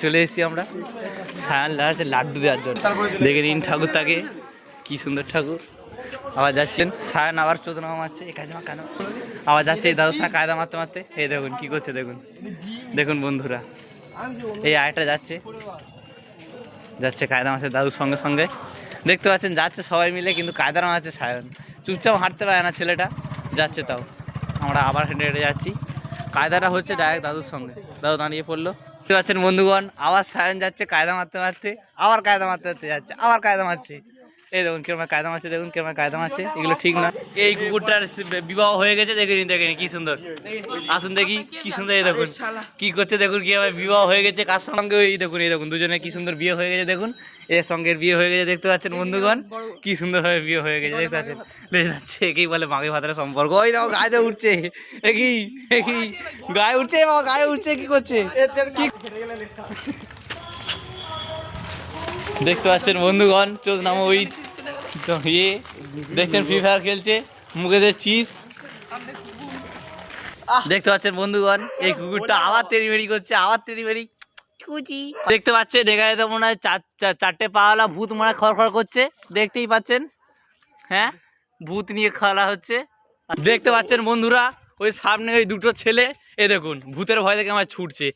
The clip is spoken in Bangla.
চলে এসেছি আমরা সায়ান আছে লাড্ডু দেওয়ার জন্য। দেখে নিন ঠাকুরটাকে, কি সুন্দর ঠাকুর। আবার যাচ্ছেন সায়ান, আবার চোদনা মারছে কায়দা কেন, আবার যাচ্ছে এই দাদুর সঙ্গে কায়দা মারতে মারতে। এই দেখুন কি করছে, দেখুন দেখুন বন্ধুরা, এই আয়টা যাচ্ছে যাচ্ছে কায়দা মারছে দাদুর সঙ্গে সঙ্গে। দেখতে পাচ্ছেন যাচ্ছে সবাই মিলে, কিন্তু কায়দার মারছে সায়ান। চুপচাপ হাঁটতে পারে না ছেলেটা, যাচ্ছে তাও। আমরা আবার হেঁটে হেঁটে যাচ্ছি, কায়দাটা হচ্ছে ডাইরেক্ট দাদুর সঙ্গে। দাদু দাঁড়িয়ে পড়লো। দেখতে পাচ্ছেন বন্ধুগণ, আবার সায়ন যাচ্ছে কায়দা মারতে মারতে, আবার কায়দা মারতে মারতে যাচ্ছে, আবার কায়দা মারছে। এই দেখুন কিরকম কায়দা মারছে, দেখুন কিরকম কায়দা মারছে। এগুলো ঠিক না। এই কুকুরটার বিবাহ হয়ে গেছে, দেখে নিন দেখে নিন কি সুন্দর। আসুন দেখি কি সুন্দর, এই দেখুন কি করছে, দেখুন কি ভাবে বিবাহ হয়ে গেছে কার সঙ্গে। এই দেখুন দুজনে কি সুন্দর বিয়ে হয়ে গেছে, দেখুন এর সঙ্গে বিয়ে হয়ে গেছে। দেখতে পাচ্ছেন বন্ধুগণ কি সুন্দর ভাবে বিয়ে হয়ে গেছে, দেখতে পাচ্ছেন। দেখে যাচ্ছে একেই বলে মাগে ভাতারের সম্পর্ক। ওই দেখো গায়ে উঠছে, একই একই গায়ে উঠছে, বাবা গায়ে উঠছে, কি করছে কি। দেখতে পাচ্ছেন বন্ধুগণ, চোদ নামো ওই ইয়ে দেখছেন ফ্রি ফায়ার খেলছে, মুখেতে চিপস। দেখতে পাচ্ছেন বন্ধুগণ, এই কুকুরটা আবার তেড়িমেড়ি করছে, আবার তেড়িমেড়ি কুচি। দেখতে পাচ্ছেন এখানে তো মনে হয় চারটে পাওয়ালা ভূত মনে হয় খড়খড় করছে, দেখতেই পাচ্ছেন। হ্যাঁ, ভূত নিয়ে খেলা হচ্ছে। দেখতে পাচ্ছেন বন্ধুরা, ওই সামনে ওই দুটো ছেলে, এ দেখুন ভূতের ভয় থেকে আমার ছুটছে।